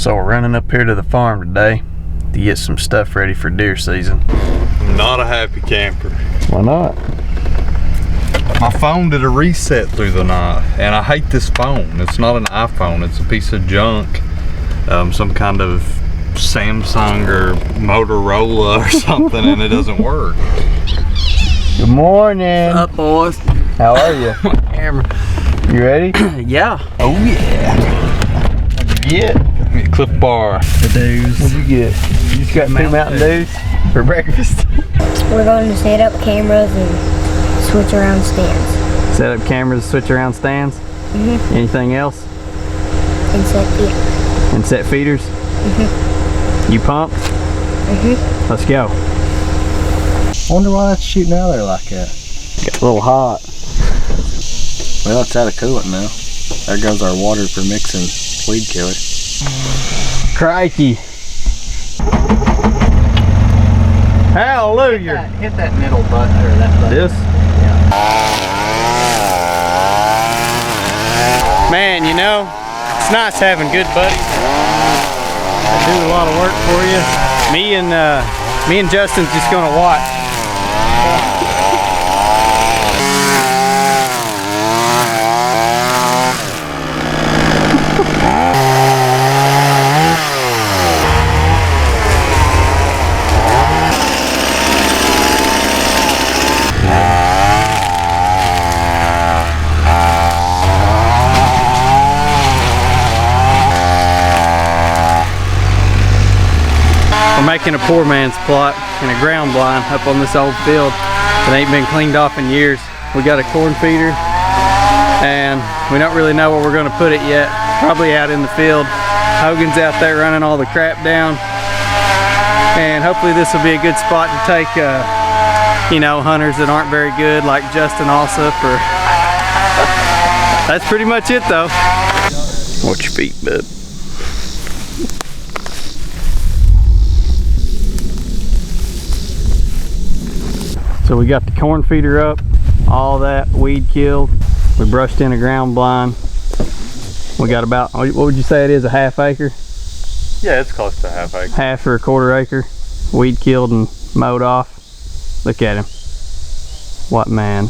So we're running up here to the farm today to get some stuff ready for deer season. I'm not a happy camper. Why not? My phone did a reset through the night, and I hate this phone. It's not an iPhone, it's a piece of junk. Some kind of Samsung or Motorola or something, and it doesn't work. Good morning. What's up, boys? How are you? Camera. You ready? Yeah. Oh yeah. What'd you get? Get a Cliff Bar. The dudes. What'd you get? You just got two Mountain Dews for breakfast? We're going to set up cameras and switch around stands. Set up cameras, switch around stands? Mm-hmm. Anything else? And set feeders. And set feeders? Mm-hmm. You pumped? Mm-hmm. Let's go. Wonder why that's shooting out there like that. Got a little hot. Well, it's out of coolant now. There goes our water for mixing weed killer. Crikey. Hallelujah. Hit that middle button or that button. This? Man, you know, it's nice having good buddies. They do a lot of work for you. Me and Justin's just gonna watch. We're making a poor man's plot in a ground blind up on this old field that ain't been cleaned off in years. We got a corn feeder and we don't really know where we're gonna put it yet. Probably out in the field. Hogan's out there running all the crap down. And hopefully this will be a good spot to take, you know, hunters that aren't very good like Justin Alsup or... That's pretty much it though. Watch your feet, bud. So we got the corn feeder up, all that weed killed. We brushed in a ground blind. We got about, what would you say it is, a half acre? Yeah, it's close to a half acre. Half or a quarter acre. Weed killed and mowed off. Look at him. What man.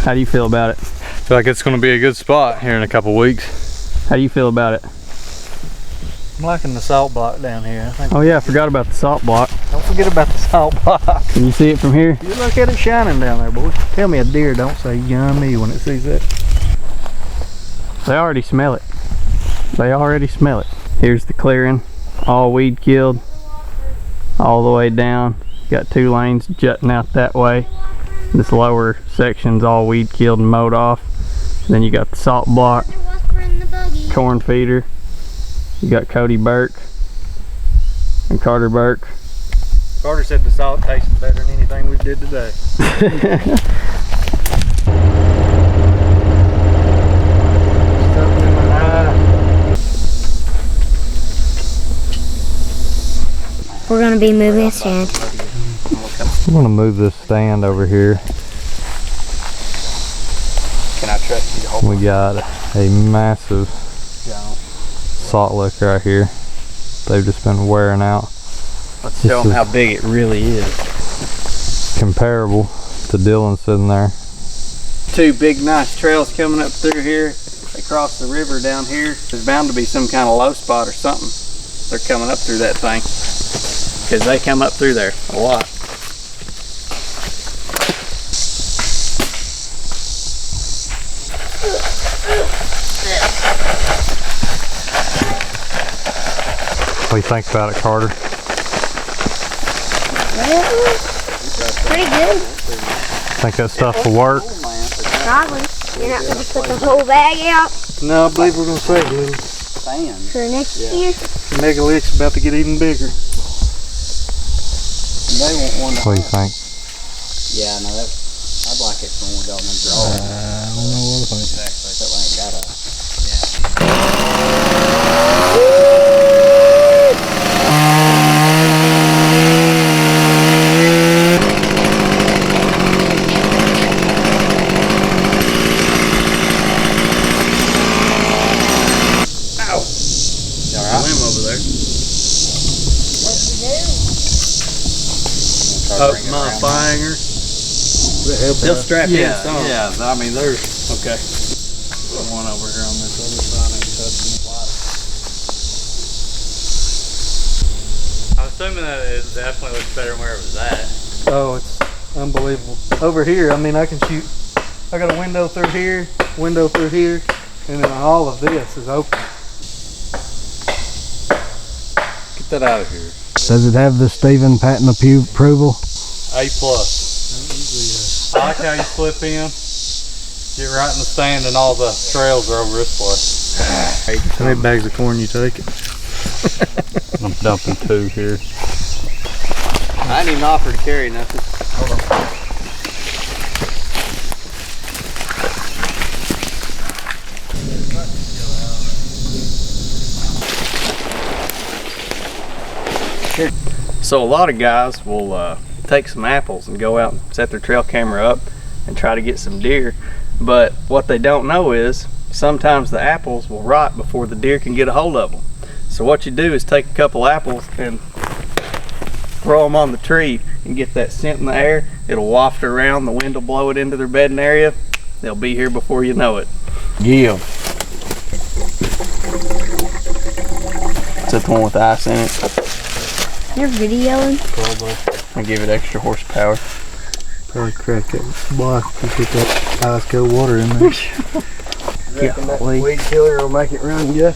How do you feel about it? I feel like it's going to be a good spot here in a couple weeks. How do you feel about it? I'm liking the salt block down here. I think Oh yeah, I forgot about the salt block. don't forget about the salt block. Can you see it from here? You look at it shining down there, boy. Tell me a deer don't say yummy when it sees that. They already smell it. They already smell it. Here's the clearing, all weed killed, all the way down. Got two lanes jutting out that way. This lower section's all weed killed and mowed off. Then you got the salt block, corn feeder. You got Cody Burke and Carter Burke. Carter said the salt tastes better than anything we did today. We're going to be moving a stand. I'm gonna move this stand over here. Can I trust you to hold We got a massive salt lick right here. They've just been wearing out. Let's show them how big it really is. Comparable to Dylan sitting there. Two big nice trails coming up through here. They cross the river down here. There's bound to be some kind of low spot or something. They're coming up through that thing. Because they come up through there a lot. What do you think about it, Carter? Well, pretty good. Think that stuff will work? Probably. You're not going to put the whole bag out No, I believe we're going to save a little sand. for next year. The mega lick's about to get even bigger. They want one to What do you think? Yeah, no, I'd like it when we go in the draw. I don't know what I think. Exactly. That ain't got a. Oh, bring it my around. finger. They'll strap in Yeah, some. yeah. I mean, there's Okay. one over here on this other side ain't touching the water. I'm assuming that it definitely looks better than where it was at. Oh, it's unbelievable. Over here, I mean, I can shoot. I got a window through here, and then all of this is open. Get that out of here. Does it have the Stephen Patton approval? A+. I like how you slip in, get right in the stand, and all the trails are over this way. How many bags of corn you taking? I'm dumping 2 here. I didn't even offer to carry nothing. Hold on. So a lot of guys will take some apples and go out and set their trail camera up and try to get some deer, but what they don't know is sometimes the apples will rot before the deer can get a hold of them. So what you do is take a couple apples and throw them on the tree and get that scent in the air. It'll waft around, the wind will blow it into their bedding area. They'll be here before you know it. Yeah. Is that the one with the ice in it? You're videoing? Probably. I give it extra horsepower. Probably crack that block and put that ice cold water in there. Golly. Weed killer will make it run good.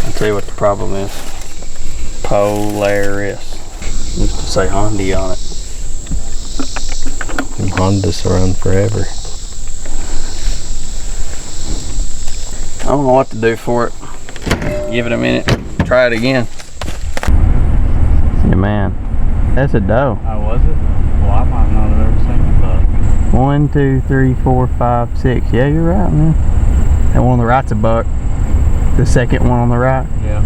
I'll tell you what the problem is. Polaris. Used to say Honda on it. Them Hondas run forever. I don't know what to do for it. Give it a minute. Try it again. Yeah, man. That's a doe. Oh, was it? Well, I might not have ever seen it, but 1, 2, 3, 4, 5, 6. Yeah, you're right, man. That one on the right's a buck. The second one on the right. yeah,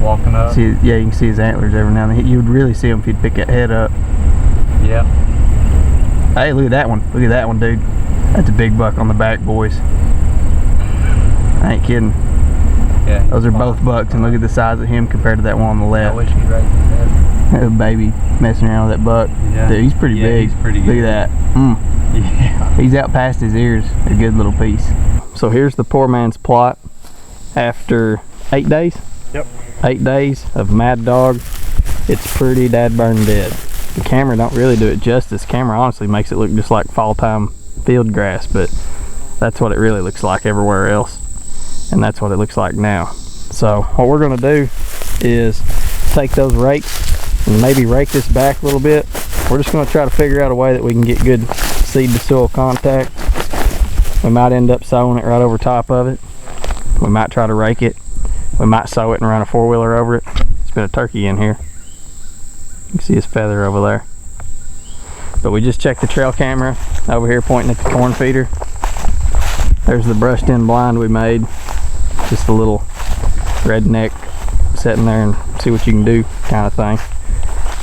walking up. See, yeah, you can see his antlers every now and then. You would really see him if you'd pick that head up. Yeah. Hey, look at that one. Look at that one, dude. That's a big buck on the back, boys. I ain't kidding. Yeah. Those are both bucks, and look at the size of him compared to that one on the I left. wish he'd raised his head. That baby messing around with that buck. Yeah. Dude, he's pretty Yeah, big. he's pretty Look good. at that. Yeah. He's out past his ears. A good little piece. So here's the poor man's plot after 8 days. Yep. 8 days of mad dog. It's pretty dadburn dead. The camera don't really do it justice. Camera honestly makes it look just like fall time field grass, but that's what it really looks like everywhere else, and that's what it looks like now. So what we're gonna do is take those rakes and maybe rake this back a little bit. We're just gonna try to figure out a way that we can get good seed to soil contact. We might end up sowing it right over top of it. We might try to rake it. We might sow it and run a 4-wheeler over it. There's been a turkey in here. You can see his feather over there. But we just checked the trail camera over here pointing at the corn feeder. There's the brushed in blind we made. Just a little redneck sitting there and see what you can do kind of thing.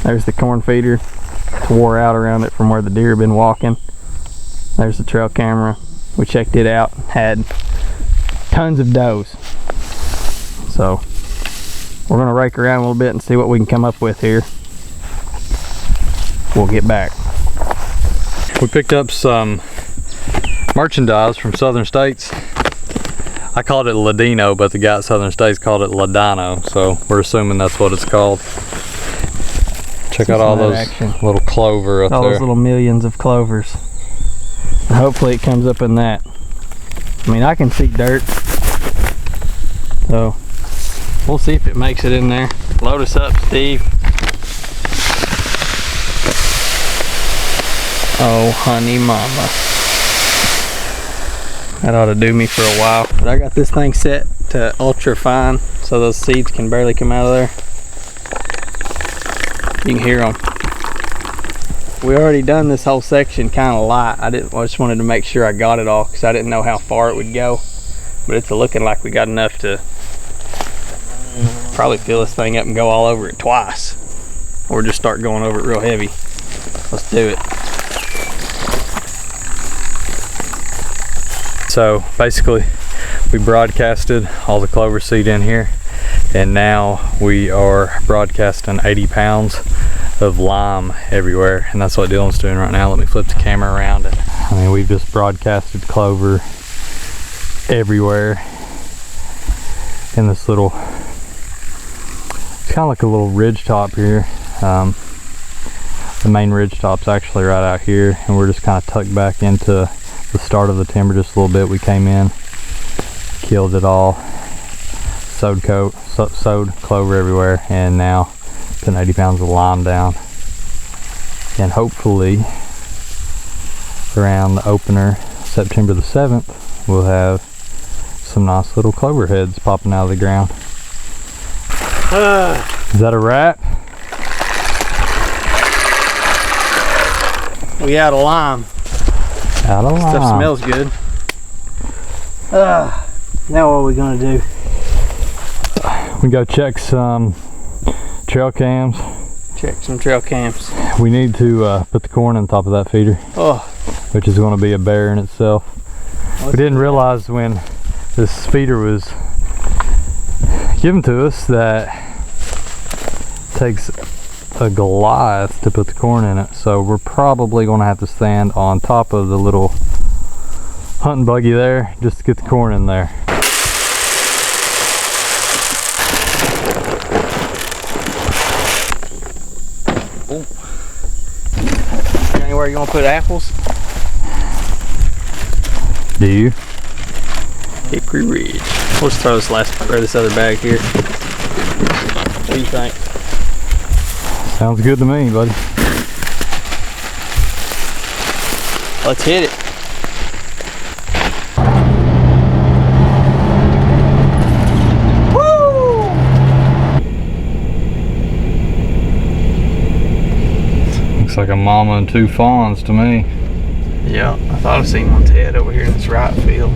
There's the corn feeder. It's wore out around it from where the deer have been walking. There's the trail camera. We checked it out, had tons of does. So we're gonna rake around a little bit and see what we can come up with here. We'll get back. We picked up some merchandise from Southern States. I called it Ladino, but the guy at Southern States called it Ladino, so we're assuming that's what it's called. Check out all those little clover up all there. those little millions of clovers. And hopefully it comes up in that. I mean, I can see dirt, so we'll see if it makes it in there. Load us up, Steve. Oh, honey mama. That ought to do me for a while. But I got this thing set to ultra fine so those seeds can barely come out of there. You can hear them. We already done this whole section kind of light. I just wanted to make sure I got it all because I didn't know how far it would go. But it's looking like we got enough to probably fill this thing up and go all over it twice. Or just start going over it real heavy. Let's do it. So basically we broadcasted all the clover seed in here, and now we are broadcasting 80 pounds of lime everywhere, and that's what Dylan's doing right now. Let me flip the camera around. And I mean, we've just broadcasted clover everywhere in this little, it's kind of like a little ridge top here. The main ridge top's actually right out here, and we're just kind of tucked back into the start of the timber just a little bit. We came in, killed it all, sowed clover everywhere, and now putting 80 pounds of lime down. And hopefully around the opener, September the 7th, we'll have some nice little clover heads popping out of the ground. Is that a wrap? We out of lime. Out of lime. Stuff smells good. Now what are we gonna do? We go check some trail cams. Check some trail cams. We need to put the corn on top of that feeder, which is going to be a bear in itself. We didn't realize when this feeder was given to us that it takes a Goliath to put the corn in it, so we're probably going to have to stand on top of the little hunting buggy there just to get the corn in there. Anywhere you gonna put apples? Do you? Hickory Ridge. We'll just throw this other bag here. What do you think? Sounds good to me, buddy. Let's hit it. Woo! Looks like a mama and two fawns to me. Yeah, I thought I seen one Ted over here in this right field.